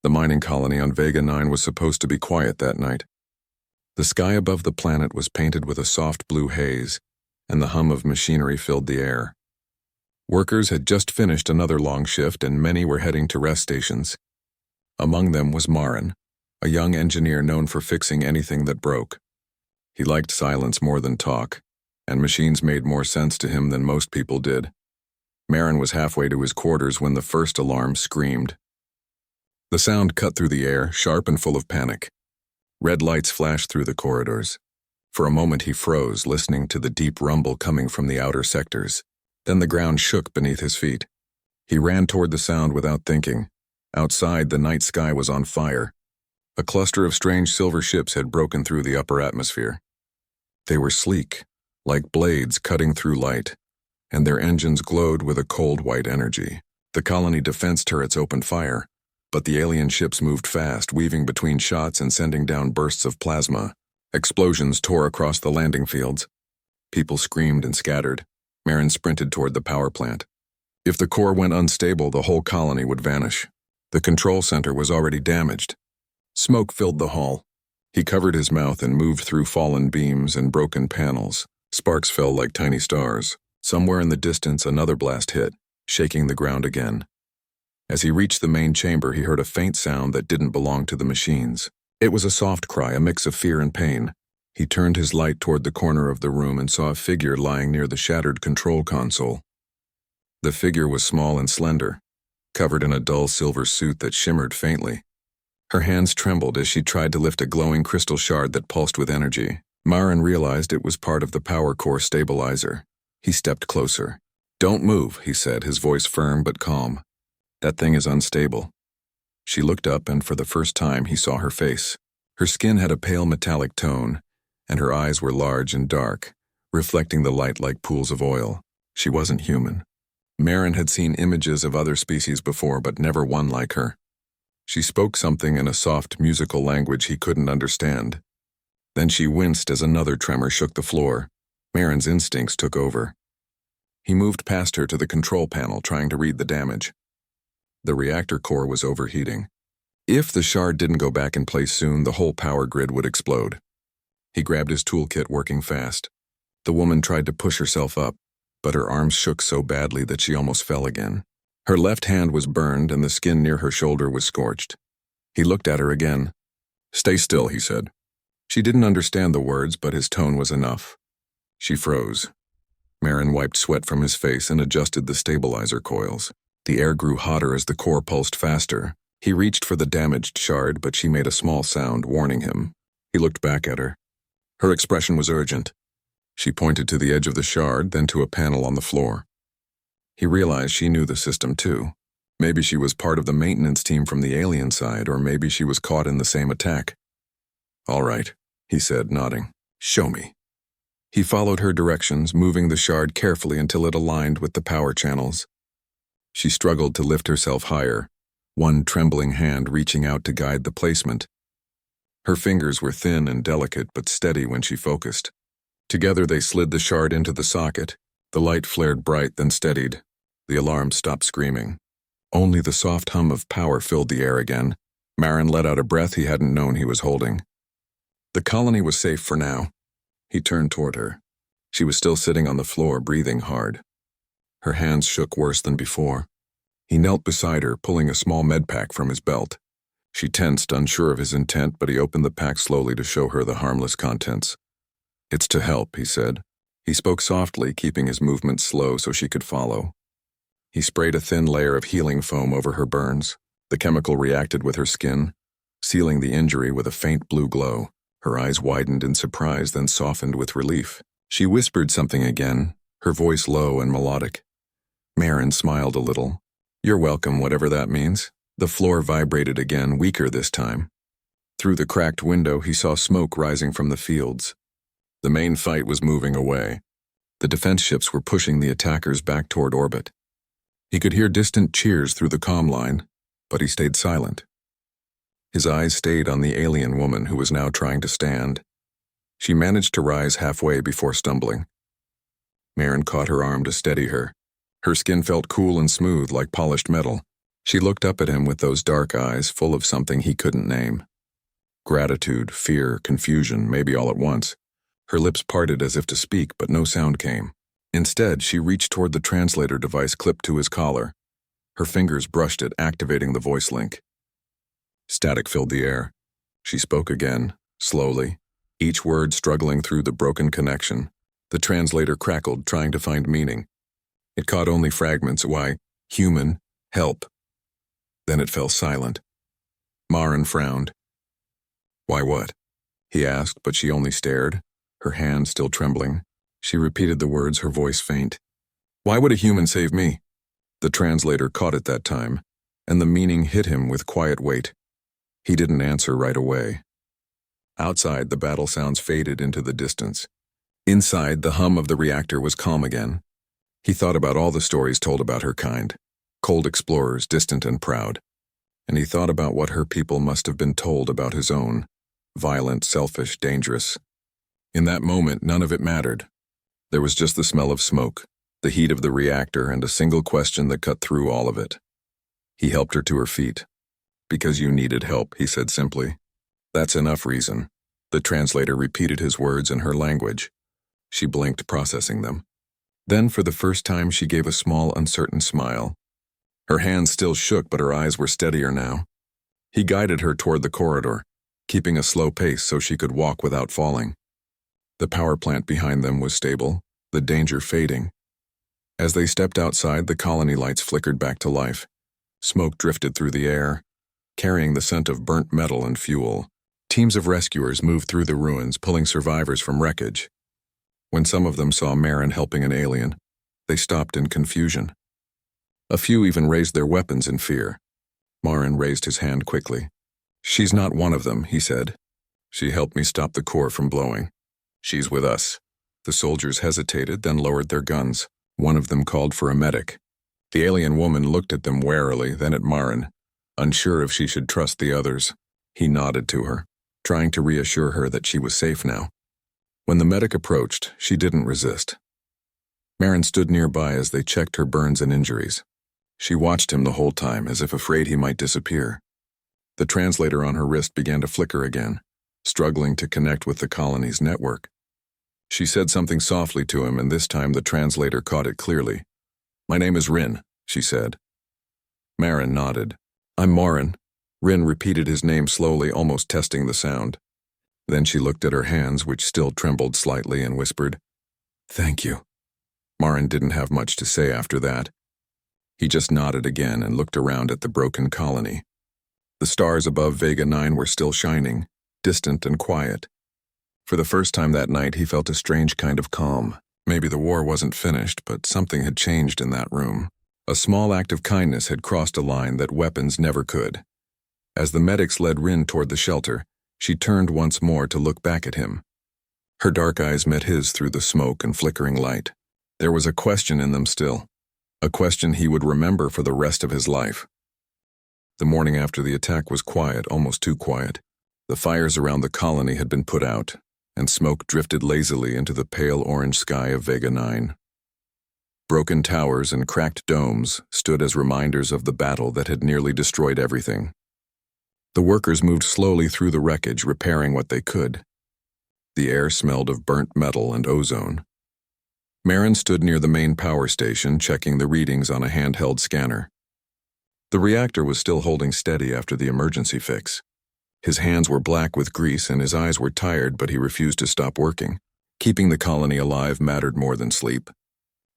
The mining colony on Vega 9 was supposed to be quiet that night. The sky above the planet was painted with a soft blue haze, and the hum of machinery filled the air. Workers had just finished another long shift, and many were heading to rest stations. Among them was Marin, a young engineer known for fixing anything that broke. He liked silence more than talk, and machines made more sense to him than most people did. Marin was halfway to his quarters when the first alarm screamed. The sound cut through the air, sharp and full of panic. Red lights flashed through the corridors. For a moment he froze, listening to the deep rumble coming from the outer sectors. Then the ground shook beneath his feet. He ran toward the sound without thinking. Outside, the night sky was on fire. A cluster of strange silver ships had broken through the upper atmosphere. They were sleek, like blades cutting through light, and their engines glowed with a cold white energy. The colony defense turrets opened fire, but the alien ships moved fast, weaving between shots and sending down bursts of plasma. Explosions tore across the landing fields. People screamed and scattered. Marin sprinted toward the power plant. If the core went unstable, the whole colony would vanish. The control center was already damaged. Smoke filled the hall. He covered his mouth and moved through fallen beams and broken panels. Sparks fell like tiny stars. Somewhere in the distance, another blast hit, shaking the ground again. As he reached the main chamber, he heard a faint sound that didn't belong to the machines. It was a soft cry, a mix of fear and pain. He turned his light toward the corner of the room and saw a figure lying near the shattered control console. The figure was small and slender, covered in a dull silver suit that shimmered faintly. Her hands trembled as she tried to lift a glowing crystal shard that pulsed with energy. Marin realized it was part of the power core stabilizer. He stepped closer. "Don't move," he said, his voice firm but calm. "That thing is unstable." She looked up, and for the first time he saw her face. Her skin had a pale metallic tone, and her eyes were large and dark, reflecting the light like pools of oil. She wasn't human. Marin had seen images of other species before, but never one like her. She spoke something in a soft, musical language he couldn't understand. Then she winced as another tremor shook the floor. Marin's instincts took over. He moved past her to the control panel, trying to read the damage. The reactor core was overheating. If the shard didn't go back in place soon, the whole power grid would explode. He grabbed his toolkit, working fast. The woman tried to push herself up, but her arms shook so badly that she almost fell again. Her left hand was burned, and the skin near her shoulder was scorched. He looked at her again. "Stay still," he said. She didn't understand the words, but his tone was enough. She froze. Marin wiped sweat from his face and adjusted the stabilizer coils. The air grew hotter as the core pulsed faster. He reached for the damaged shard, but she made a small sound, warning him. He looked back at her. Her expression was urgent. She pointed to the edge of the shard, then to a panel on the floor. He realized she knew the system too. Maybe she was part of the maintenance team from the alien side, or maybe she was caught in the same attack. "All right," he said, nodding. "Show me." He followed her directions, moving the shard carefully until it aligned with the power channels. She struggled to lift herself higher, one trembling hand reaching out to guide the placement. Her fingers were thin and delicate, but steady when she focused. Together they slid the shard into the socket. The light flared bright, then steadied. The alarm stopped screaming. Only the soft hum of power filled the air again. Marin let out a breath he hadn't known he was holding. The colony was safe for now. He turned toward her. She was still sitting on the floor, breathing hard. Her hands shook worse than before. He knelt beside her, pulling a small med pack from his belt. She tensed, unsure of his intent, but he opened the pack slowly to show her the harmless contents. "It's to help," he said. He spoke softly, keeping his movements slow so she could follow. He sprayed a thin layer of healing foam over her burns. The chemical reacted with her skin, sealing the injury with a faint blue glow. Her eyes widened in surprise, then softened with relief. She whispered something again, her voice low and melodic. Marin smiled a little. "You're welcome, whatever that means." The floor vibrated again, weaker this time. Through the cracked window, he saw smoke rising from the fields. The main fight was moving away. The defense ships were pushing the attackers back toward orbit. He could hear distant cheers through the comm line, but he stayed silent. His eyes stayed on the alien woman who was now trying to stand. She managed to rise halfway before stumbling. Marin caught her arm to steady her. Her skin felt cool and smooth like polished metal. She looked up at him with those dark eyes full of something he couldn't name. Gratitude, fear, confusion, maybe all at once. Her lips parted as if to speak, but no sound came. Instead, she reached toward the translator device clipped to his collar. Her fingers brushed it, activating the voice link. Static filled the air. She spoke again, slowly, each word struggling through the broken connection. The translator crackled, trying to find meaning. It caught only fragments. Why, human, help. Then it fell silent. Maren frowned. Why what? He asked, but she only stared, her hand still trembling. She repeated the words, her voice faint. Why would a human save me? The translator caught it that time, and the meaning hit him with quiet weight. He didn't answer right away. Outside, the battle sounds faded into the distance. Inside, the hum of the reactor was calm again. He thought about all the stories told about her kind. Cold explorers, distant and proud. And he thought about what her people must have been told about his own. Violent, selfish, dangerous. In that moment, none of it mattered. There was just the smell of smoke, the heat of the reactor, and a single question that cut through all of it. He helped her to her feet. Because you needed help, he said simply. That's enough reason. The translator repeated his words in her language. She blinked, processing them. Then, for the first time, she gave a small, uncertain smile. Her hands still shook, but her eyes were steadier now. He guided her toward the corridor, keeping a slow pace so she could walk without falling. The power plant behind them was stable, the danger fading. As they stepped outside, the colony lights flickered back to life. Smoke drifted through the air, carrying the scent of burnt metal and fuel. Teams of rescuers moved through the ruins, pulling survivors from wreckage. When some of them saw Maren helping an alien, they stopped in confusion. A few even raised their weapons in fear. Maren raised his hand quickly. She's not one of them, he said. She helped me stop the core from blowing. She's with us. The soldiers hesitated, then lowered their guns. One of them called for a medic. The alien woman looked at them warily, then at Maren, unsure if she should trust the others. He nodded to her, trying to reassure her that she was safe now. When the medic approached, she didn't resist. Maren stood nearby as they checked her burns and injuries. She watched him the whole time, as if afraid he might disappear. The translator on her wrist began to flicker again, struggling to connect with the colony's network. She said something softly to him, and this time the translator caught it clearly. My name is Rin, she said. Maren nodded. I'm Maren. Rin repeated his name slowly, almost testing the sound. Then she looked at her hands, which still trembled slightly, and whispered, Thank you. Maren didn't have much to say after that. He just nodded again and looked around at the broken colony. The stars above Vega 9 were still shining, distant and quiet. For the first time that night, he felt a strange kind of calm. Maybe the war wasn't finished, but something had changed in that room. A small act of kindness had crossed a line that weapons never could. As the medics led Rin toward the shelter, she turned once more to look back at him. Her dark eyes met his through the smoke and flickering light. There was a question in them still, a question he would remember for the rest of his life. The morning after the attack was quiet, almost too quiet. The fires around the colony had been put out, and smoke drifted lazily into the pale orange sky of Vega 9. Broken towers and cracked domes stood as reminders of the battle that had nearly destroyed everything. The workers moved slowly through the wreckage, repairing what they could. The air smelled of burnt metal and ozone. Maren stood near the main power station, checking the readings on a handheld scanner. The reactor was still holding steady after the emergency fix. His hands were black with grease and his eyes were tired, but he refused to stop working. Keeping the colony alive mattered more than sleep.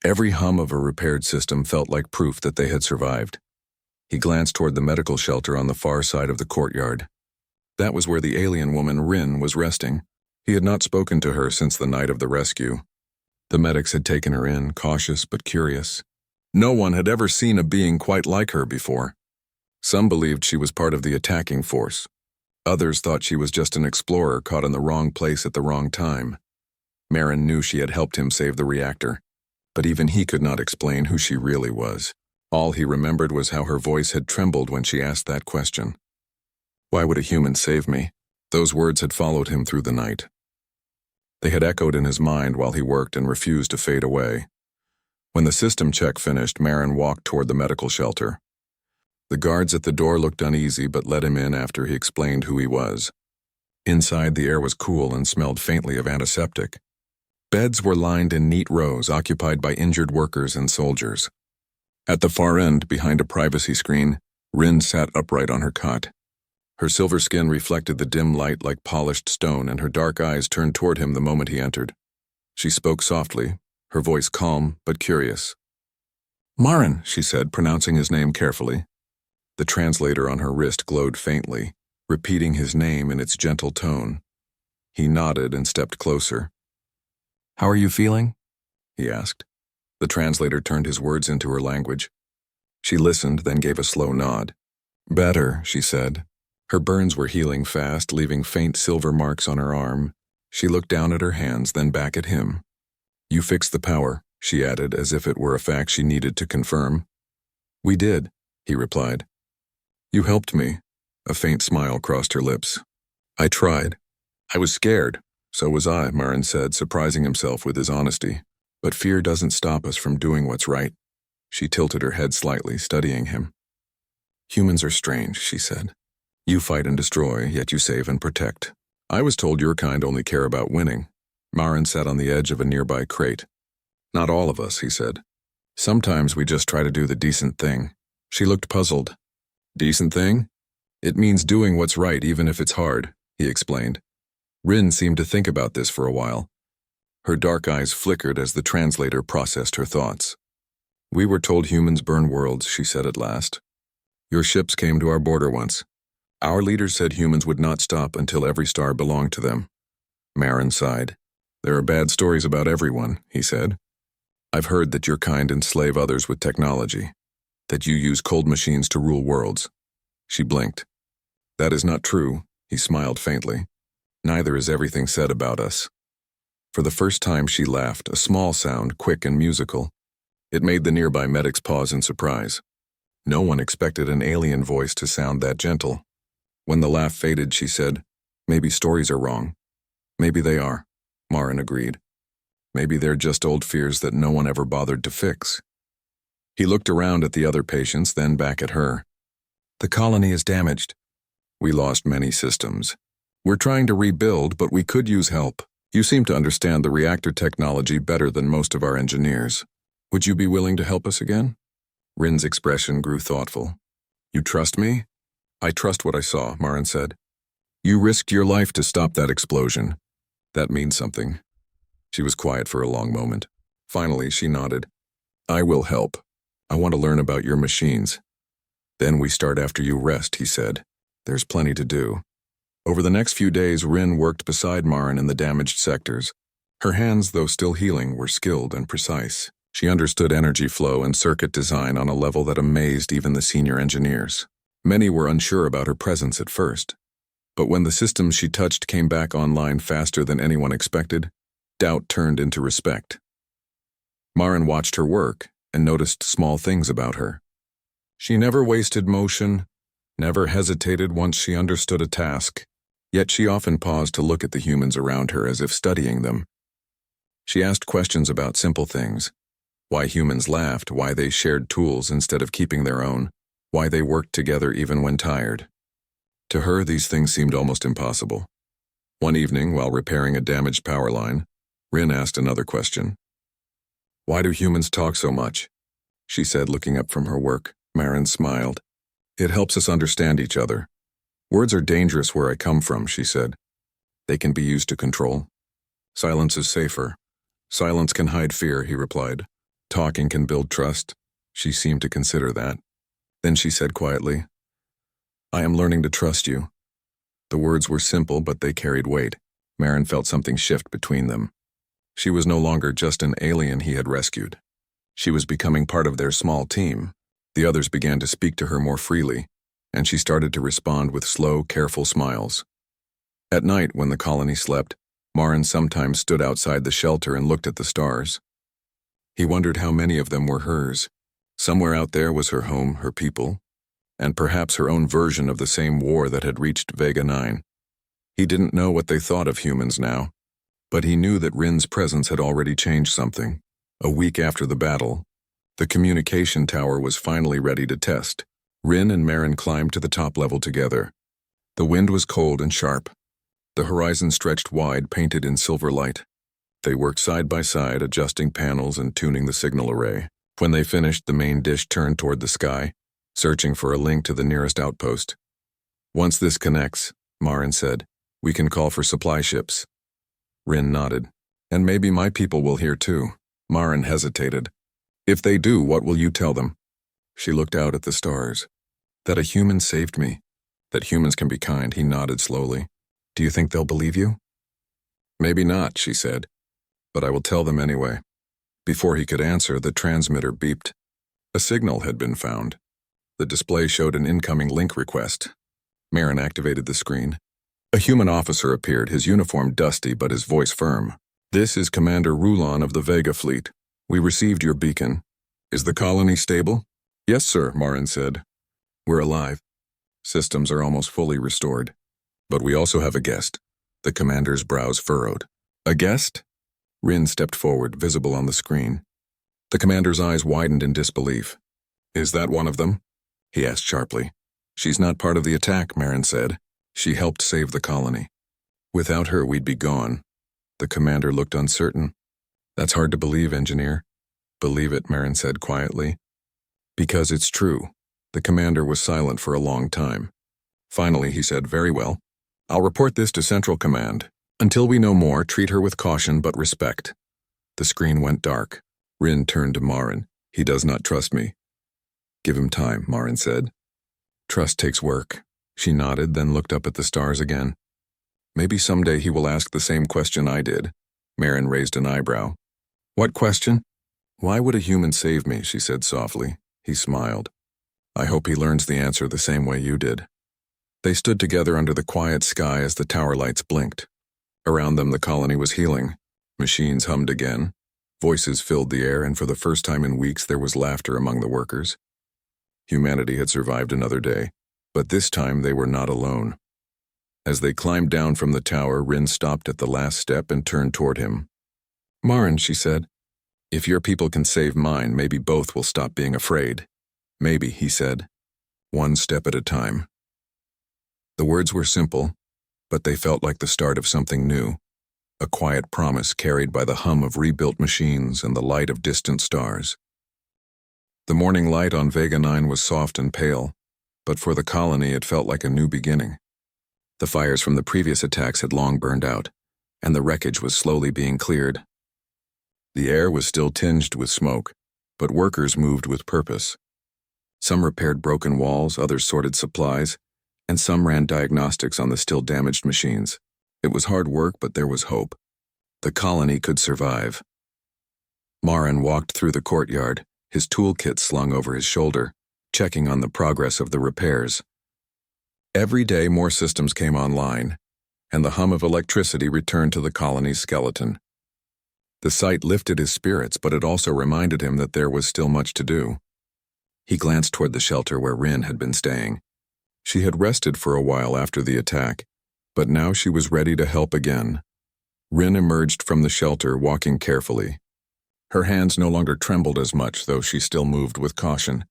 Every hum of a repaired system felt like proof that they had survived. He glanced toward the medical shelter on the far side of the courtyard. That was where the alien woman, Rin, was resting. He had not spoken to her since the night of the rescue. The medics had taken her in, cautious but curious. No one had ever seen a being quite like her before. Some believed she was part of the attacking force. Others thought she was just an explorer caught in the wrong place at the wrong time. Maren knew she had helped him save the reactor, but even he could not explain who she really was. All he remembered was how her voice had trembled when she asked that question. Why would a human save me? Those words had followed him through the night. They had echoed in his mind while he worked and refused to fade away. When the system check finished, Maren walked toward the medical shelter. The guards at the door looked uneasy but let him in after he explained who he was. Inside, the air was cool and smelled faintly of antiseptic. Beds were lined in neat rows occupied by injured workers and soldiers. At the far end, behind a privacy screen, Rin sat upright on her cot. Her silver skin reflected the dim light like polished stone, and her dark eyes turned toward him the moment he entered. She spoke softly, her voice calm but curious. "Marin," she said, pronouncing his name carefully. The translator on her wrist glowed faintly, repeating his name in its gentle tone. He nodded and stepped closer. "How are you feeling?" he asked. The translator turned his words into her language. She listened, then gave a slow nod. "Better," she said. Her burns were healing fast, leaving faint silver marks on her arm. She looked down at her hands, then back at him. "You fixed the power," she added, as if it were a fact she needed to confirm. "We did," he replied. "You helped me." A faint smile crossed her lips. "I tried. I was scared. So was I," Marin said, surprising himself with his honesty. "But fear doesn't stop us from doing what's right." She tilted her head slightly, studying him. "Humans are strange," she said. "You fight and destroy, yet you save and protect. I was told your kind only care about winning." Marin sat on the edge of a nearby crate. "Not all of us," he said. "Sometimes we just try to do the decent thing." She looked puzzled. "Decent thing? It means doing what's right even if it's hard," he explained. Rin seemed to think about this for a while. Her dark eyes flickered as the translator processed her thoughts. "We were told humans burn worlds," she said at last. "Your ships came to our border once. Our leaders said humans would not stop until every star belonged to them." Marin sighed. "There are bad stories about everyone," he said. "I've heard that your kind enslave others with technology, that you use cold machines to rule worlds." She blinked. "That is not true," he smiled faintly. "Neither is everything said about us." For the first time she laughed, a small sound, quick and musical. It made the nearby medics pause in surprise. No one expected an alien voice to sound that gentle. When the laugh faded, she said, "Maybe stories are wrong." "Maybe they are," Marin agreed. "Maybe they're just old fears that no one ever bothered to fix." He looked around at the other patients, then back at her. "The colony is damaged. We lost many systems. We're trying to rebuild, but we could use help. You seem to understand the reactor technology better than most of our engineers. Would you be willing to help us again?" Rin's expression grew thoughtful. "You trust me?" "I trust what I saw," Marin said. "You risked your life to stop that explosion. That means something." She was quiet for a long moment. Finally, she nodded. "I will help. I want to learn about your machines." "Then we start after you rest," he said. "There's plenty to do." Over the next few days, Rin worked beside Marin in the damaged sectors. Her hands, though still healing, were skilled and precise. She understood energy flow and circuit design on a level that amazed even the senior engineers. Many were unsure about her presence at first. But when the systems she touched came back online faster than anyone expected, doubt turned into respect. Marin watched her work and noticed small things about her. She never wasted motion, never hesitated once she understood a task. Yet she often paused to look at the humans around her as if studying them. She asked questions about simple things. Why humans laughed, why they shared tools instead of keeping their own, why they worked together even when tired. To her, these things seemed almost impossible. One evening, while repairing a damaged power line, Rin asked another question. "Why do humans talk so much?" she said, looking up from her work. Marin smiled. "It helps us understand each other. Words are dangerous where I come from," she said. "They can be used to control. Silence is safer. Silence can hide fear," he replied. "Talking can build trust." She seemed to consider that. Then she said quietly, "I am learning to trust you." The words were simple, but they carried weight. Marin felt something shift between them. She was no longer just an alien he had rescued. She was becoming part of their small team. The others began to speak to her more freely, and she started to respond with slow, careful smiles. At night, when the colony slept, Marin sometimes stood outside the shelter and looked at the stars. He wondered how many of them were hers. Somewhere out there was her home, her people, and perhaps her own version of the same war that had reached Vega 9. He didn't know what they thought of humans now, but he knew that Rin's presence had already changed something. A week after the battle, the communication tower was finally ready to test. Rin and Marin climbed to the top level together. The wind was cold and sharp. The horizon stretched wide, painted in silver light. They worked side by side, adjusting panels and tuning the signal array. When they finished, the main dish turned toward the sky, searching for a link to the nearest outpost. Once this connects, Marin said, we can call for supply ships. Rin nodded. And maybe my people will hear too. Marin hesitated. If they do, what will you tell them? She looked out at the stars. That a human saved me. That humans can be kind, he nodded slowly. Do you think they'll believe you? Maybe not, she said. But I will tell them anyway. Before he could answer, the transmitter beeped. A signal had been found. The display showed an incoming link request. Marin activated the screen. A human officer appeared, his uniform dusty but his voice firm. This is Commander Rulon of the Vega fleet. We received your beacon. Is the colony stable? Yes, sir, Marin said. We're alive. Systems are almost fully restored. But we also have a guest. The commander's brows furrowed. A guest? Rin stepped forward, visible on the screen. The commander's eyes widened in disbelief. Is that one of them? He asked sharply. She's not part of the attack, Marin said. She helped save the colony. Without her, we'd be gone. The commander looked uncertain. That's hard to believe, engineer. Believe it, Marin said quietly. Because it's true. The commander was silent for a long time. Finally, he said, very well. I'll report this to Central Command. Until we know more, treat her with caution but respect. The screen went dark. Rin turned to Marin. He does not trust me. Give him time, Marin said. Trust takes work. She nodded, then looked up at the stars again. Maybe someday he will ask the same question I did. Marin raised an eyebrow. What question? Why would a human save me, she said softly. He smiled. I hope he learns the answer the same way you did. They stood together under the quiet sky as the tower lights blinked. Around them the colony was healing. Machines hummed again. Voices filled the air, and for the first time in weeks there was laughter among the workers. Humanity had survived another day, but this time they were not alone. As they climbed down from the tower, Rin stopped at the last step and turned toward him. Marin, she said, if your people can save mine, maybe both will stop being afraid. Maybe, he said, one step at a time. The words were simple, but they felt like the start of something new, a quiet promise carried by the hum of rebuilt machines and the light of distant stars. The morning light on Vega 9 was soft and pale, but for the colony it felt like a new beginning. The fires from the previous attacks had long burned out, and the wreckage was slowly being cleared. The air was still tinged with smoke, but workers moved with purpose. Some repaired broken walls, others sorted supplies, and some ran diagnostics on the still damaged machines. It was hard work, but there was hope. The colony could survive. Marin walked through the courtyard, his toolkit slung over his shoulder, checking on the progress of the repairs. Every day more systems came online, and the hum of electricity returned to the colony's skeleton. The sight lifted his spirits, but it also reminded him that there was still much to do. He glanced toward the shelter where Rin had been staying. She had rested for a while after the attack, but now she was ready to help again. Rin emerged from the shelter, walking carefully. Her hands no longer trembled as much, though she still moved with caution.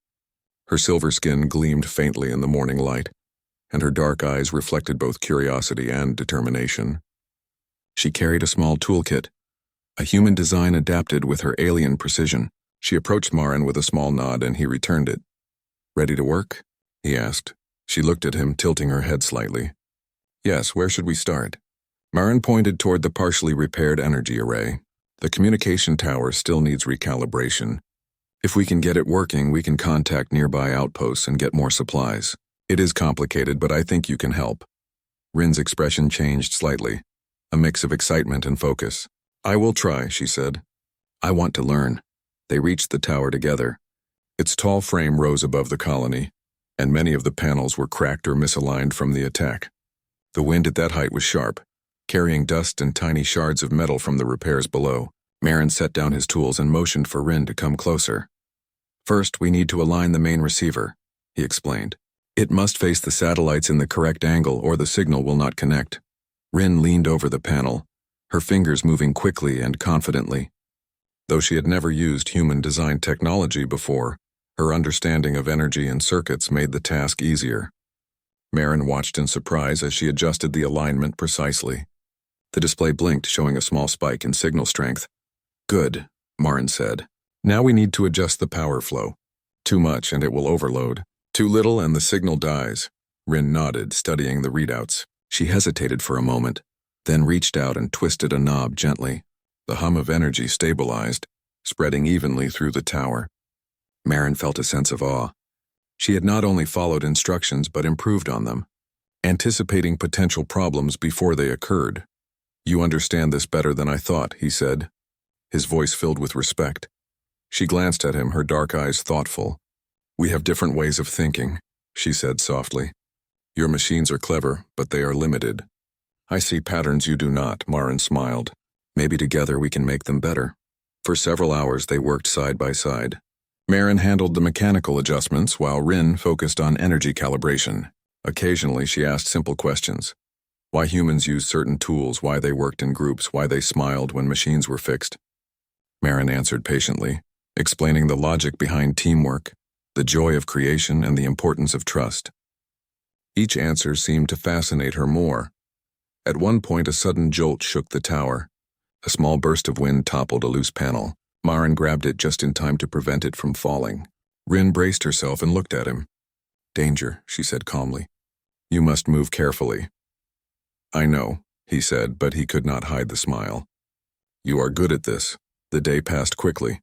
Her silver skin gleamed faintly in the morning light, and her dark eyes reflected both curiosity and determination. She carried a small toolkit, a human design adapted with her alien precision. She approached Marin with a small nod, and he returned it. Ready to work? He asked. She looked at him, tilting her head slightly. Yes, where should we start? Marin pointed toward the partially repaired energy array. The communication tower still needs recalibration. If we can get it working, we can contact nearby outposts and get more supplies. It is complicated, but I think you can help. Rin's expression changed slightly, a mix of excitement and focus. I will try, she said. I want to learn. They reached the tower together. Its tall frame rose above the colony, and many of the panels were cracked or misaligned from the attack. The wind at that height was sharp, carrying dust and tiny shards of metal from the repairs below. Marin set down his tools and motioned for Rin to come closer. First, we need to align the main receiver, he explained. It must face the satellites in the correct angle or the signal will not connect. Rin leaned over the panel, her fingers moving quickly and confidently. Though she had never used human-designed technology before, Her understanding of energy and circuits made the task easier. Marin watched in surprise as she adjusted the alignment precisely. The display blinked, showing a small spike in signal strength. Good, Marin said. Now we need to adjust the power flow. Too much and it will overload. Too little and the signal dies. Rin nodded, studying the readouts. She hesitated for a moment, then reached out and twisted a knob gently. The hum of energy stabilized, spreading evenly through the tower. Marin felt a sense of awe. She had not only followed instructions but improved on them, anticipating potential problems before they occurred. You understand this better than I thought, he said, his voice filled with respect. She glanced at him, her dark eyes thoughtful. We have different ways of thinking, she said softly. Your machines are clever, but they are limited. I see patterns you do not, Marin smiled. Maybe together we can make them better. For several hours they worked side by side. Marin handled the mechanical adjustments while Rin focused on energy calibration. Occasionally she asked simple questions. Why humans used certain tools, why they worked in groups, why they smiled when machines were fixed. Marin answered patiently, explaining the logic behind teamwork, the joy of creation, and the importance of trust. Each answer seemed to fascinate her more. At one point, a sudden jolt shook the tower. A small burst of wind toppled a loose panel. Marin grabbed it just in time to prevent it from falling. Rin braced herself and looked at him. Danger, she said calmly. You must move carefully. I know, he said, but he could not hide the smile. You are good at this. The day passed quickly.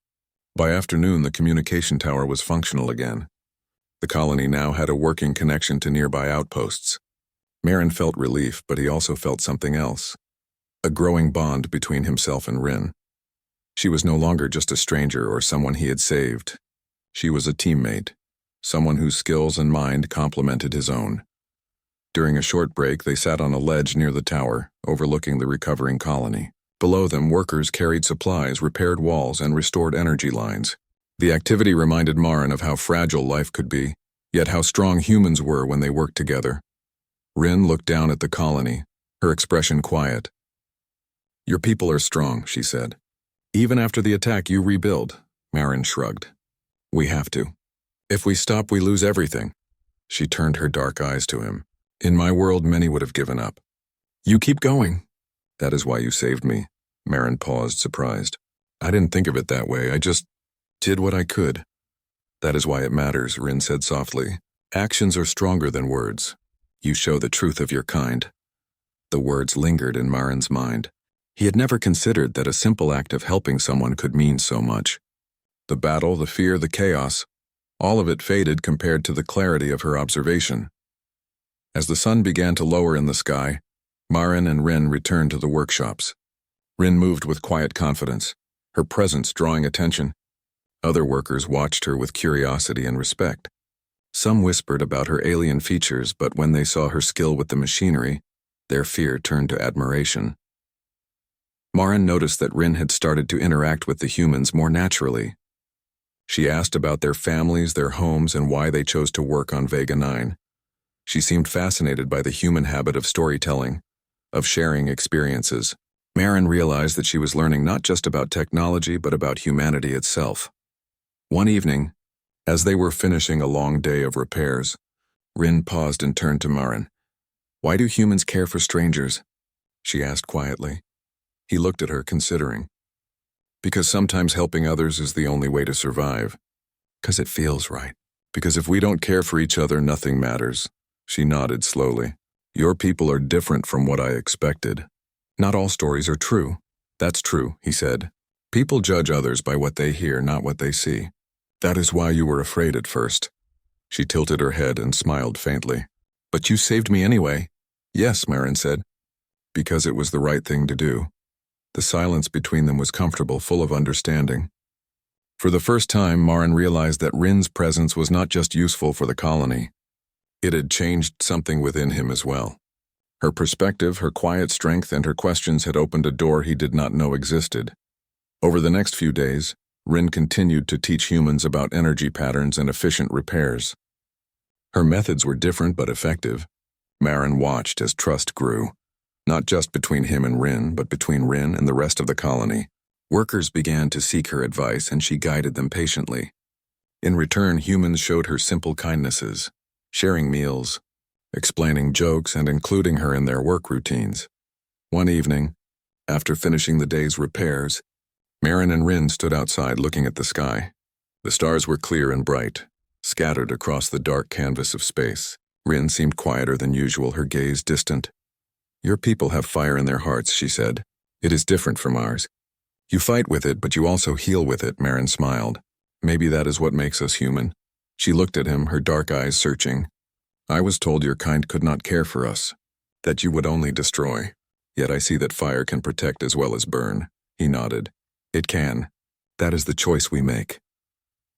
By afternoon, the communication tower was functional again. The colony now had a working connection to nearby outposts. Marin felt relief, but he also felt something else. A growing bond between himself and Rin. She was no longer just a stranger or someone he had saved. She was a teammate, someone whose skills and mind complemented his own. During a short break, they sat on a ledge near the tower, overlooking the recovering colony. Below them, workers carried supplies, repaired walls, and restored energy lines. The activity reminded Marin of how fragile life could be, yet how strong humans were when they worked together. Rin looked down at the colony, her expression quiet. Your people are strong, she said. Even after the attack, you rebuild, Marin shrugged. We have to. If we stop, we lose everything. She turned her dark eyes to him. In my world, many would have given up. You keep going. That is why you saved me. Marin paused, surprised. I didn't think of it that way. I just did what I could. That is why it matters, Rin said softly. Actions are stronger than words. You show the truth of your kind. The words lingered in Marin's mind. He had never considered that a simple act of helping someone could mean so much. The battle, the fear, the chaos, all of it faded compared to the clarity of her observation. As the sun began to lower in the sky, Marin and Rin returned to the workshops. Rin moved with quiet confidence, her presence drawing attention. Other workers watched her with curiosity and respect. Some whispered about her alien features, but when they saw her skill with the machinery, their fear turned to admiration. Marin noticed that Rin had started to interact with the humans more naturally. She asked about their families, their homes, and why they chose to work on Vega 9. She seemed fascinated by the human habit of storytelling, of sharing experiences. Marin realized that she was learning not just about technology, but about humanity itself. One evening, as they were finishing a long day of repairs, Rin paused and turned to Marin. Why do humans care for strangers? She asked quietly. He looked at her, considering. Because sometimes helping others is the only way to survive. Because it feels right. Because if we don't care for each other, nothing matters. She nodded slowly. Your people are different from what I expected. Not all stories are true. That's true, he said. People judge others by what they hear, not what they see. That is why you were afraid at first. She tilted her head and smiled faintly. But you saved me anyway. Yes, Marin said. Because it was the right thing to do. The silence between them was comfortable, full of understanding. For the first time, Marin realized that Rin's presence was not just useful for the colony. It had changed something within him as well. Her perspective, her quiet strength, and her questions had opened a door he did not know existed. Over the next few days, Rin continued to teach humans about energy patterns and efficient repairs. Her methods were different but effective. Marin watched as trust grew, not just between him and Rin, but between Rin and the rest of the colony. Workers began to seek her advice, and she guided them patiently. In return, humans showed her simple kindnesses, sharing meals, explaining jokes, and including her in their work routines. One evening, after finishing the day's repairs, Marin and Rin stood outside looking at the sky. The stars were clear and bright, scattered across the dark canvas of space. Rin seemed quieter than usual, her gaze distant. "Your people have fire in their hearts," she said. "It is different from ours. You fight with it, but you also heal with it," Marin smiled. "Maybe that is what makes us human." She looked at him, her dark eyes searching. "I was told your kind could not care for us, that you would only destroy. Yet I see that fire can protect as well as burn." He nodded. "It can. That is the choice we make."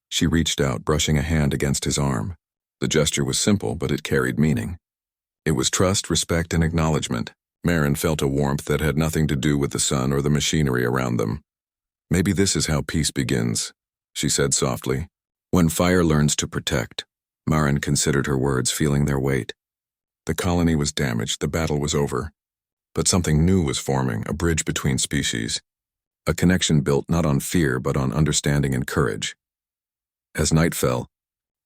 She reached out, brushing a hand against his arm. The gesture was simple, but it carried meaning. It was trust, respect, and acknowledgement. Marin felt a warmth that had nothing to do with the sun or the machinery around them. "Maybe this is how peace begins," she said softly. "When fire learns to protect." Marin considered her words, feeling their weight. The colony was damaged, the battle was over. But something new was forming, a bridge between species. A connection built not on fear, but on understanding and courage. As night fell,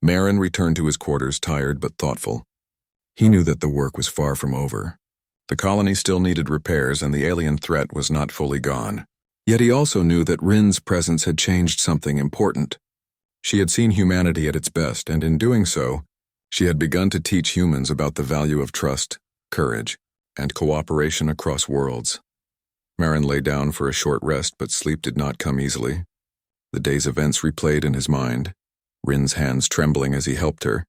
Marin returned to his quarters, tired but thoughtful. He knew that the work was far from over. The colony still needed repairs, and the alien threat was not fully gone. Yet he also knew that Rin's presence had changed something important. She had seen humanity at its best, and in doing so, she had begun to teach humans about the value of trust, courage, and cooperation across worlds. Marin lay down for a short rest, but sleep did not come easily. The day's events replayed in his mind, Rin's hands trembling as he helped her,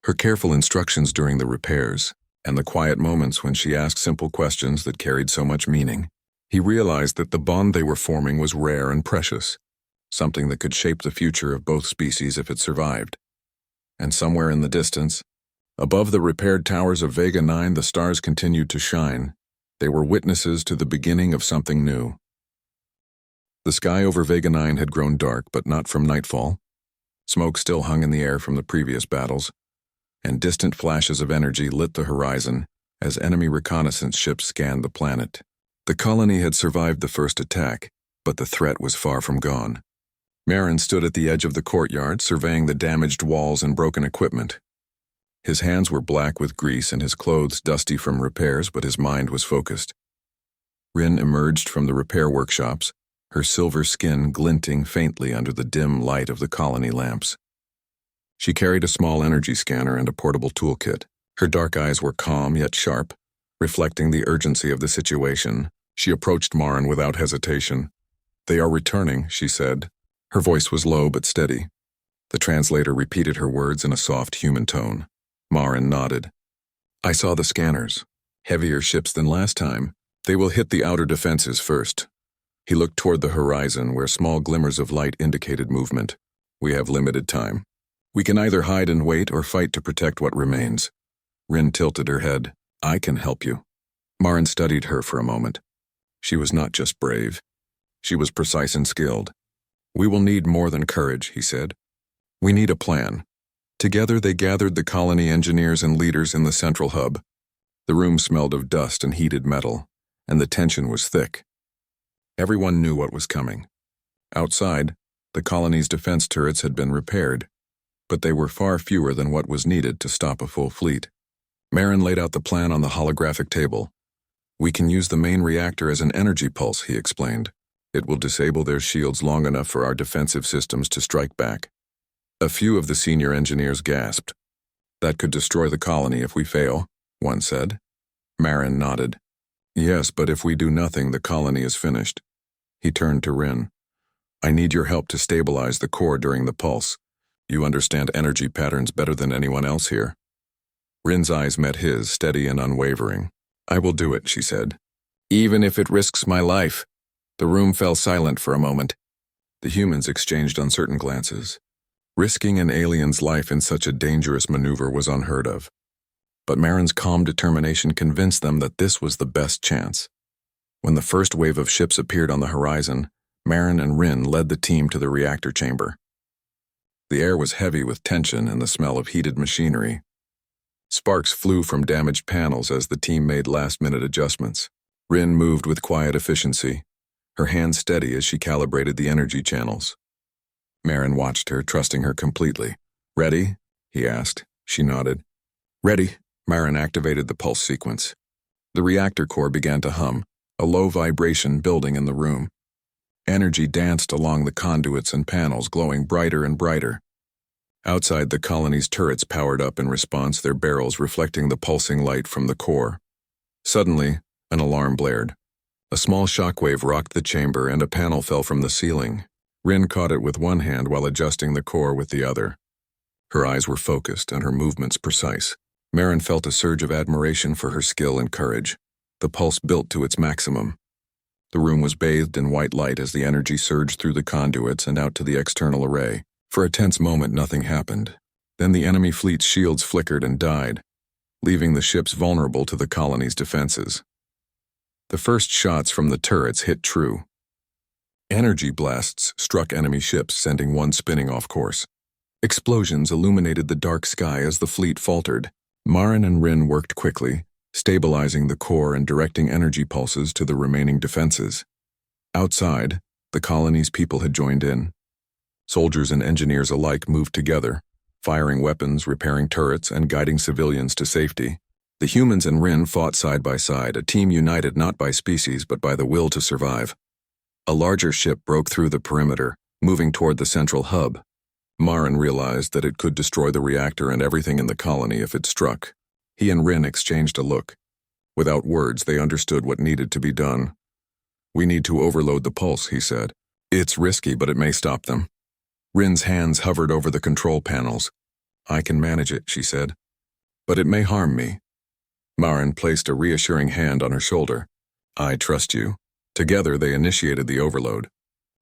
her careful instructions during the repairs, and the quiet moments when she asked simple questions that carried so much meaning. He realized that the bond they were forming was rare and precious, something that could shape the future of both species if it survived. And somewhere in the distance, above the repaired towers of Vega 9, the stars continued to shine. They were witnesses to the beginning of something new. The sky over Vega 9 had grown dark, but not from nightfall. Smoke still hung in the air from the previous battles, and distant flashes of energy lit the horizon as enemy reconnaissance ships scanned the planet. The colony had survived the first attack, but the threat was far from gone. Marin stood at the edge of the courtyard, surveying the damaged walls and broken equipment. His hands were black with grease and his clothes dusty from repairs, but his mind was focused. Rin emerged from the repair workshops, her silver skin glinting faintly under the dim light of the colony lamps. She carried a small energy scanner and a portable toolkit. Her dark eyes were calm yet sharp, reflecting the urgency of the situation. She approached Marin without hesitation. "They are returning," she said. Her voice was low but steady. The translator repeated her words in a soft human tone. Marin nodded. "I saw the scanners. Heavier ships than last time. They will hit the outer defenses first." He looked toward the horizon, where small glimmers of light indicated movement. "We have limited time. We can either hide and wait or fight to protect what remains." Rin tilted her head. "I can help you." Marin studied her for a moment. She was not just brave. She was precise and skilled. "We will need more than courage," he said. "We need a plan." Together they gathered the colony engineers and leaders in the central hub. The room smelled of dust and heated metal, and the tension was thick. Everyone knew what was coming. Outside, the colony's defense turrets had been repaired, but they were far fewer than what was needed to stop a full fleet. Marin laid out the plan on the holographic table. "We can use the main reactor as an energy pulse," he explained. "It will disable their shields long enough for our defensive systems to strike back." A few of the senior engineers gasped. "That could destroy the colony if we fail," one said. Marin nodded. "Yes, but if we do nothing, the colony is finished." He turned to Rin. "I need your help to stabilize the core during the pulse. You understand energy patterns better than anyone else here." Rin's eyes met his, steady and unwavering. "I will do it," she said. "Even if it risks my life." The room fell silent for a moment. The humans exchanged uncertain glances. Risking an alien's life in such a dangerous maneuver was unheard of. But Marin's calm determination convinced them that this was the best chance. When the first wave of ships appeared on the horizon, Marin and Rin led the team to the reactor chamber. The air was heavy with tension and the smell of heated machinery. Sparks flew from damaged panels as the team made last-minute adjustments. Rin moved with quiet efficiency, her hands steady as she calibrated the energy channels. Marin watched her, trusting her completely. "Ready?" he asked. She nodded. "Ready." Marin activated the pulse sequence. The reactor core began to hum, a low vibration building in the room. Energy danced along the conduits and panels, glowing brighter and brighter. Outside, the colony's turrets powered up in response, their barrels reflecting the pulsing light from the core. Suddenly, an alarm blared. A small shockwave rocked the chamber and a panel fell from the ceiling. Rin caught it with one hand while adjusting the core with the other. Her eyes were focused and her movements precise. Marin felt a surge of admiration for her skill and courage. The pulse built to its maximum. The room was bathed in white light as the energy surged through the conduits and out to the external array. For a tense moment, nothing happened. Then the enemy fleet's shields flickered and died, leaving the ships vulnerable to the colony's defenses. The first shots from the turrets hit true. Energy blasts struck enemy ships, sending one spinning off course. Explosions illuminated the dark sky as the fleet faltered. Marin and Rin worked quickly, stabilizing the core and directing energy pulses to the remaining defenses. Outside, the colony's people had joined in. Soldiers and engineers alike moved together, firing weapons, repairing turrets, and guiding civilians to safety. The humans and Rin fought side by side, a team united not by species but by the will to survive. A larger ship broke through the perimeter, moving toward the central hub. Marin realized that it could destroy the reactor and everything in the colony if it struck. He and Rin exchanged a look. Without words, they understood what needed to be done. "We need to overload the pulse," he said. "It's risky, but it may stop them." Rin's hands hovered over the control panels. "I can manage it," she said. "But it may harm me." Marin placed a reassuring hand on her shoulder. "I trust you." Together, they initiated the overload.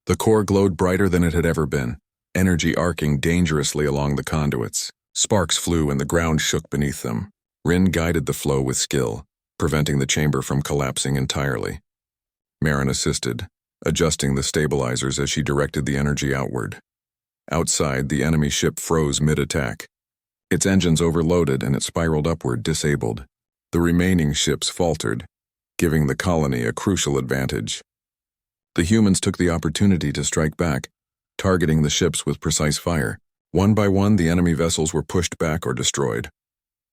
The core glowed brighter than it had ever been, energy arcing dangerously along the conduits. Sparks flew and the ground shook beneath them. Rin guided the flow with skill, preventing the chamber from collapsing entirely. Marin assisted, adjusting the stabilizers as she directed the energy outward. Outside, the enemy ship froze mid-attack. Its engines overloaded and it spiraled upward, disabled. The remaining ships faltered, giving the colony a crucial advantage. The humans took the opportunity to strike back, targeting the ships with precise fire. One by one, the enemy vessels were pushed back or destroyed.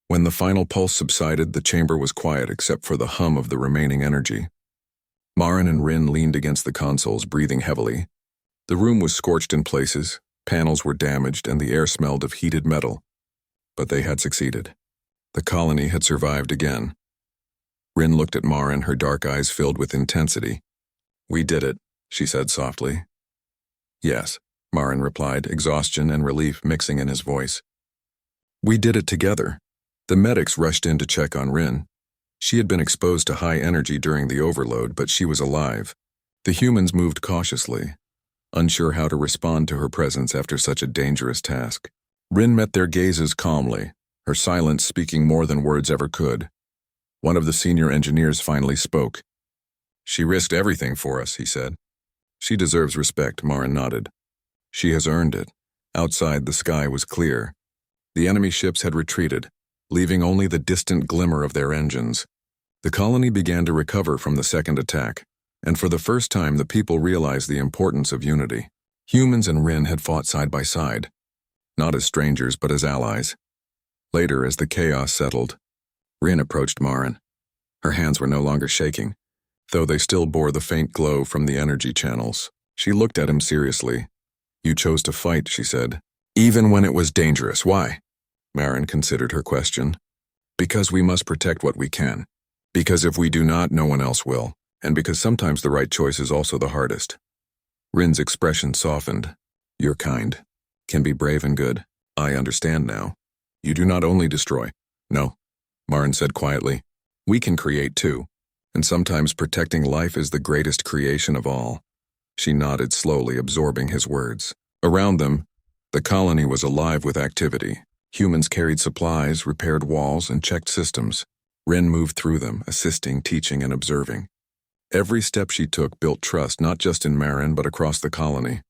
When the final pulse subsided, the chamber was quiet except for the hum of the remaining energy. Marin and Rin leaned against the consoles, breathing heavily. The room was scorched in places, panels were damaged, and the air smelled of heated metal. But they had succeeded. The colony had survived again. Rin looked at Marin, her dark eyes filled with intensity. "We did it," she said softly. "Yes," Marin replied, exhaustion and relief mixing in his voice. "We did it together." The medics rushed in to check on Rin. She had been exposed to high energy during the overload, but she was alive. The humans moved cautiously, unsure how to respond to her presence after such a dangerous task. Rin met their gazes calmly, her silence speaking more than words ever could. One of the senior engineers finally spoke. "She risked everything for us," he said. "She deserves respect," Marin nodded. "She has earned it." Outside, the sky was clear. The enemy ships had retreated, leaving only the distant glimmer of their engines. The colony began to recover from the second attack, and for the first time the people realized the importance of unity. Humans and Rin had fought side by side, not as strangers but as allies. Later, as the chaos settled, Rin approached Marin. Her hands were no longer shaking, though they still bore the faint glow from the energy channels. She looked at him seriously. "You chose to fight," she said. "Even when it was dangerous. Why?" Marin considered her question. "Because we must protect what we can. Because if we do not, no one else will. And because sometimes the right choice is also the hardest." Rin's expression softened. "You're kind. Can be brave and good. I understand now. You do not only destroy." "No," Marin said quietly. "We can create too. And sometimes protecting life is the greatest creation of all." She nodded slowly, absorbing his words. Around them, the colony was alive with activity. Humans carried supplies, repaired walls, and checked systems. Rin moved through them, assisting, teaching, and observing. Every step she took built trust not just in Marin but across the colony.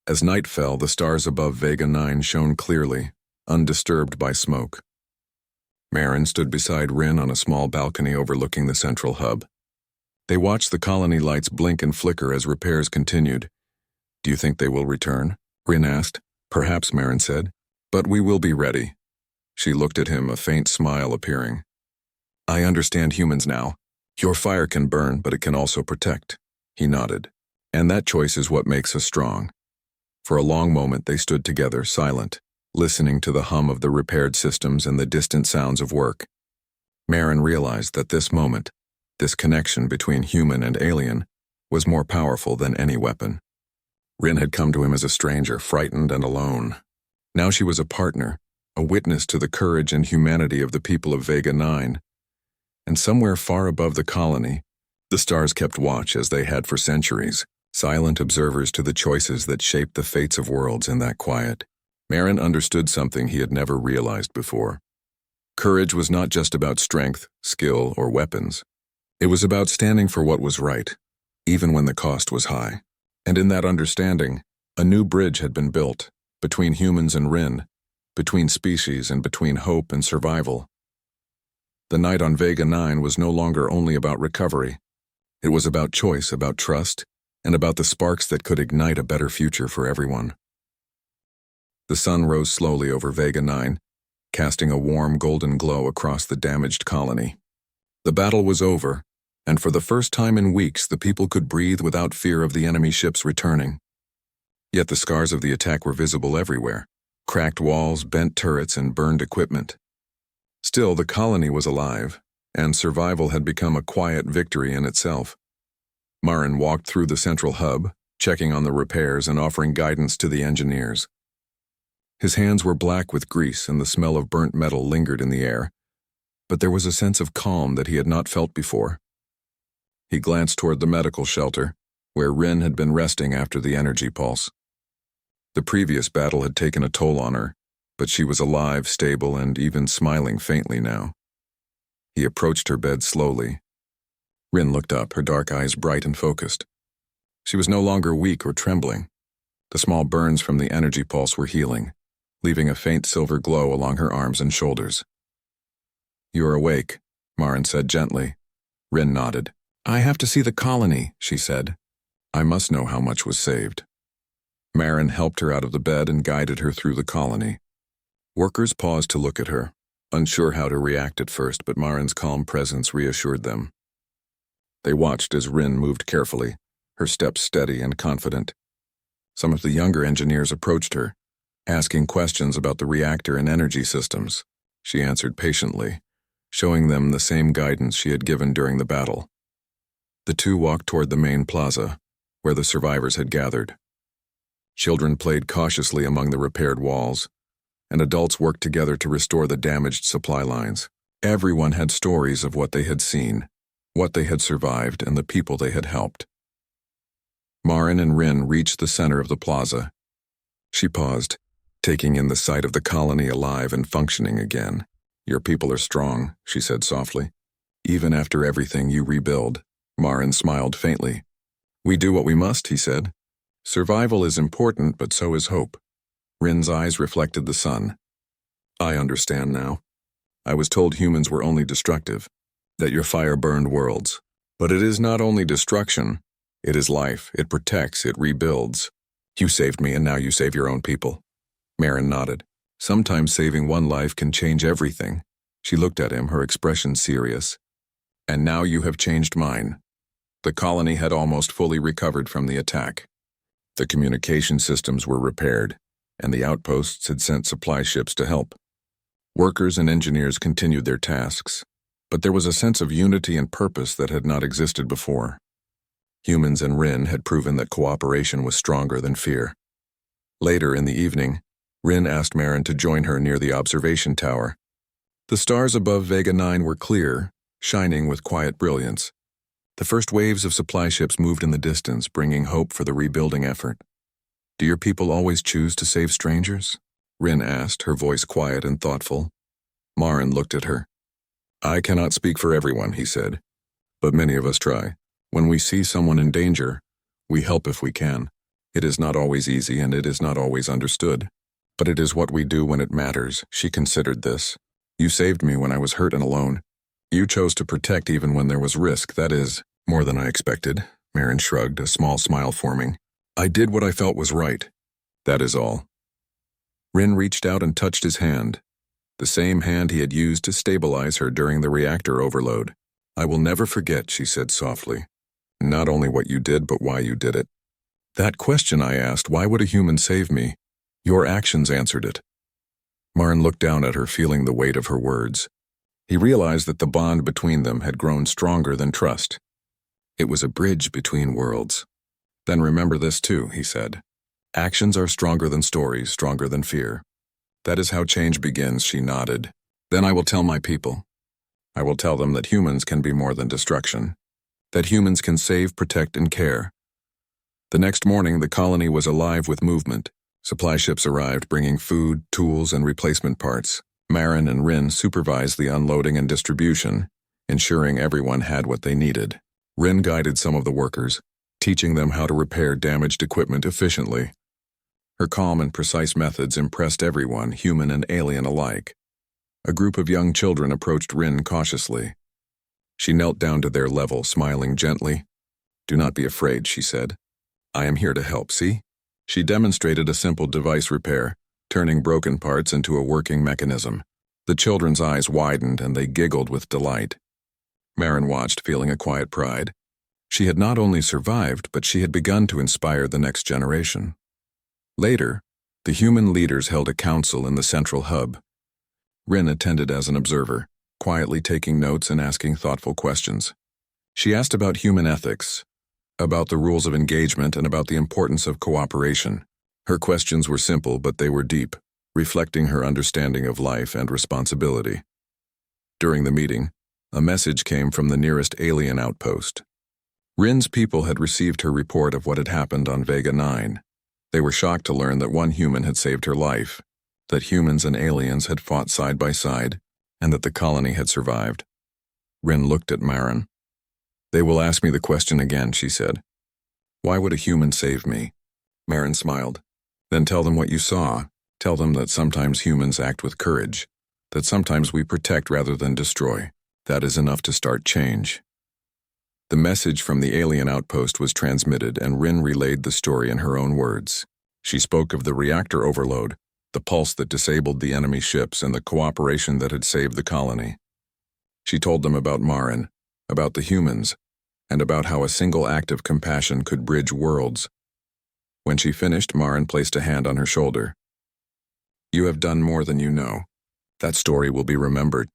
As night fell, the stars above Vega 9 shone clearly, undisturbed by smoke. Marin stood beside Rin on a small balcony overlooking the central hub. They watched the colony lights blink and flicker as repairs continued. "Do you think they will return?" Rin asked. Perhaps, Marin said. But we will be ready. She looked at him, a faint smile appearing. I understand humans now. Your fire can burn, but it can also protect. He nodded. And that choice is what makes us strong. For a long moment they stood together, silent, listening to the hum of the repaired systems and the distant sounds of work. Marin realized that this moment, this connection between human and alien, was more powerful than any weapon. Rin had come to him as a stranger, frightened and alone. Now she was a partner, a witness to the courage and humanity of the people of Vega 9. And somewhere far above the colony, the stars kept watch as they had for centuries, silent observers to the choices that shaped the fates of worlds in that quiet. Marin understood something he had never realized before. Courage was not just about strength, skill, or weapons. It was about standing for what was right, even when the cost was high. And in that understanding, a new bridge had been built, between humans and Rin, between species and between hope and survival. The night on Vega 9 was no longer only about recovery. It was about choice, about trust, and about the sparks that could ignite a better future for everyone. The sun rose slowly over Vega 9, casting a warm golden glow across the damaged colony. The battle was over, and for the first time in weeks the people could breathe without fear of the enemy ships returning. Yet the scars of the attack were visible everywhere: cracked walls, bent turrets, and burned equipment. Still, the colony was alive, and survival had become a quiet victory in itself. Marin walked through the central hub, checking on the repairs and offering guidance to the engineers. His hands were black with grease and the smell of burnt metal lingered in the air, but there was a sense of calm that he had not felt before. He glanced toward the medical shelter, where Rin had been resting after the energy pulse. The previous battle had taken a toll on her, but she was alive, stable, and even smiling faintly now. He approached her bed slowly. Rin looked up, her dark eyes bright and focused. She was no longer weak or trembling. The small burns from the energy pulse were healing, leaving a faint silver glow along her arms and shoulders. You are awake, Marin said gently. Rin nodded. I have to see the colony, she said. I must know how much was saved. Marin helped her out of the bed and guided her through the colony. Workers paused to look at her, unsure how to react at first, but Marin's calm presence reassured them. They watched as Rin moved carefully, her steps steady and confident. Some of the younger engineers approached her, asking questions about the reactor and energy systems. She answered patiently, showing them the same guidance she had given during the battle. The two walked toward the main plaza, where the survivors had gathered. Children played cautiously among the repaired walls, and adults worked together to restore the damaged supply lines. Everyone had stories of what they had seen, what they had survived, and the people they had helped. Marin and Rin reached the center of the plaza. She paused, taking in the sight of the colony alive and functioning again. Your people are strong, she said softly. Even after everything, you rebuild. Marin smiled faintly. We do what we must, he said. Survival is important, but so is hope. Rin's eyes reflected the sun. I understand now. I was told humans were only destructive, that your fire burned worlds. But it is not only destruction. It is life. It protects. It rebuilds. You saved me, and now you save your own people. Marin nodded. Sometimes saving one life can change everything. She looked at him, her expression serious. And now you have changed mine. The colony had almost fully recovered from the attack. The communication systems were repaired, and the outposts had sent supply ships to help. Workers and engineers continued their tasks, but there was a sense of unity and purpose that had not existed before. Humans and Rin had proven that cooperation was stronger than fear. Later in the evening, Rin asked Marin to join her near the observation tower. The stars above Vega 9 were clear, shining with quiet brilliance. The first waves of supply ships moved in the distance, bringing hope for the rebuilding effort. Do your people always choose to save strangers? Rin asked, her voice quiet and thoughtful. Marin looked at her. I cannot speak for everyone, he said, but many of us try. When we see someone in danger, we help if we can. It is not always easy and it is not always understood. But it is what we do when it matters. She considered this. You saved me when I was hurt and alone. You chose to protect even when there was risk. That is more than I expected. Marin shrugged, a small smile forming. I did what I felt was right. That is all." Rin reached out and touched his hand, the same hand he had used to stabilize her during the reactor overload. "I will never forget," she said softly. "Not only what you did, but why you did it. That question I asked, why would a human save me? Your actions answered it." Marin looked down at her, feeling the weight of her words. He realized that the bond between them had grown stronger than trust. It was a bridge between worlds. "Then remember this too," he said. "Actions are stronger than stories, stronger than fear. That is how change begins," she nodded. "Then I will tell my people. I will tell them that humans can be more than destruction. That humans can save, protect, and care." The next morning, the colony was alive with movement. Supply ships arrived, bringing food, tools, and replacement parts. Marin and Rin supervised the unloading and distribution, ensuring everyone had what they needed. Rin guided some of the workers, teaching them how to repair damaged equipment efficiently. Her calm and precise methods impressed everyone, human and alien alike. A group of young children approached Rin cautiously. She knelt down to their level, smiling gently. "Do not be afraid," she said. "I am here to help, see?" She demonstrated a simple device repair, turning broken parts into a working mechanism. The children's eyes widened and they giggled with delight. Marin watched, feeling a quiet pride. She had not only survived, but she had begun to inspire the next generation. Later, the human leaders held a council in the central hub. Rin attended as an observer, quietly taking notes and asking thoughtful questions. She asked about human ethics, about the rules of engagement, and about the importance of cooperation. Her questions were simple, but they were deep, reflecting her understanding of life and responsibility. During the meeting, a message came from the nearest alien outpost. Rin's people had received her report of what had happened on Vega 9. They were shocked to learn that one human had saved her life, that humans and aliens had fought side by side, and that the colony had survived. Rin looked at Marin. "They will ask me the question again," she said. "Why would a human save me?" Marin smiled. "Then tell them what you saw. Tell them that sometimes humans act with courage, that sometimes we protect rather than destroy. That is enough to start change." The message from the alien outpost was transmitted, and Rin relayed the story in her own words. She spoke of the reactor overload, the pulse that disabled the enemy ships, and the cooperation that had saved the colony. She told them about Marin, about the humans, and about how a single act of compassion could bridge worlds. When she finished, Marin placed a hand on her shoulder. "You have done more than you know. That story will be remembered."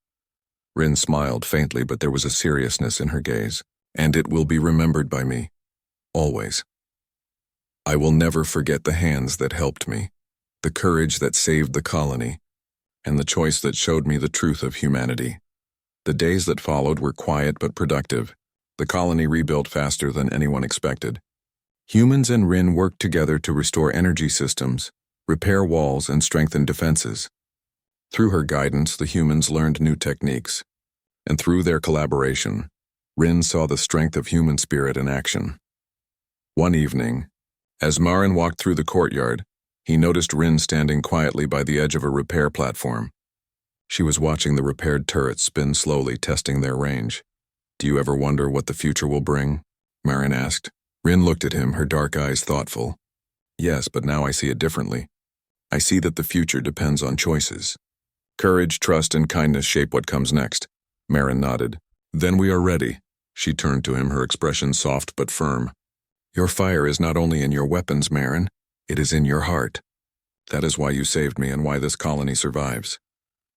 Rin smiled faintly, but there was a seriousness in her gaze. "And it will be remembered by me. Always. I will never forget the hands that helped me, the courage that saved the colony, and the choice that showed me the truth of humanity." The days that followed were quiet but productive. The colony rebuilt faster than anyone expected. Humans and Rin worked together to restore energy systems, repair walls, and strengthen defenses. Through her guidance, the humans learned new techniques, and through their collaboration, Rin saw the strength of human spirit in action. One evening, as Marin walked through the courtyard, he noticed Rin standing quietly by the edge of a repair platform. She was watching the repaired turrets spin slowly, testing their range. "Do you ever wonder what the future will bring?" Marin asked. Rin looked at him, her dark eyes thoughtful. "Yes, but now I see it differently. I see that the future depends on choices. Courage, trust, and kindness shape what comes next." Marin nodded. "Then we are ready." She turned to him, her expression soft but firm. "Your fire is not only in your weapons, Marin. It is in your heart. That is why you saved me and why this colony survives."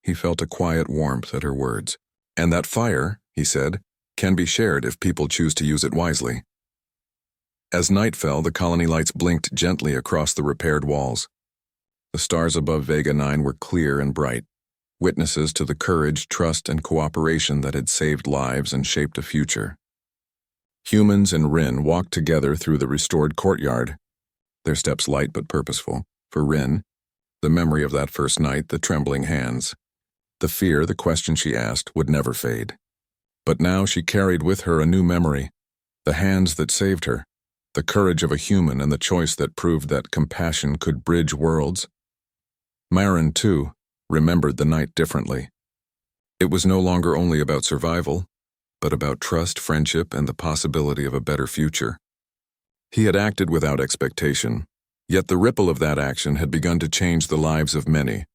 He felt a quiet warmth at her words. "And that fire," he said, "can be shared if people choose to use it wisely." As night fell, the colony lights blinked gently across the repaired walls. The stars above Vega 9 were clear and bright, witnesses to the courage, trust, and cooperation that had saved lives and shaped a future. Humans and Rin walked together through the restored courtyard, their steps light but purposeful. For Rin, the memory of that first night, the trembling hands, the fear, the question she asked, would never fade. But now she carried with her a new memory, the hands that saved her, the courage of a human, and the choice that proved that compassion could bridge worlds. Marin, too, remembered the night differently. It was no longer only about survival, but about trust, friendship, and the possibility of a better future. He had acted without expectation, Yet the ripple of that action had begun to change the lives of many.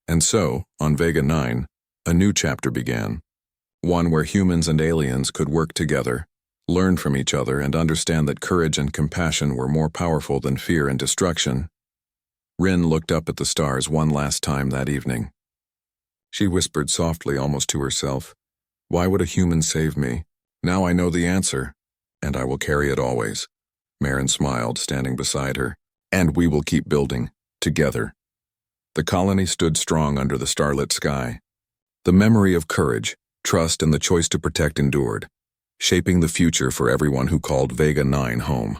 And so, on Vega 9, a new chapter began. One where humans and aliens could work together, learn from each other, and understand that courage and compassion were more powerful than fear and destruction. Rin looked up at the stars one last time that evening. She whispered softly, almost to herself, "Why would a human save me? Now I know the answer, and I will carry it always." Marin smiled, standing beside her. "And we will keep building, together." The colony stood strong under the starlit sky. The memory of courage, trust, and the choice to protect endured, shaping the future for everyone who called Vega 9 home.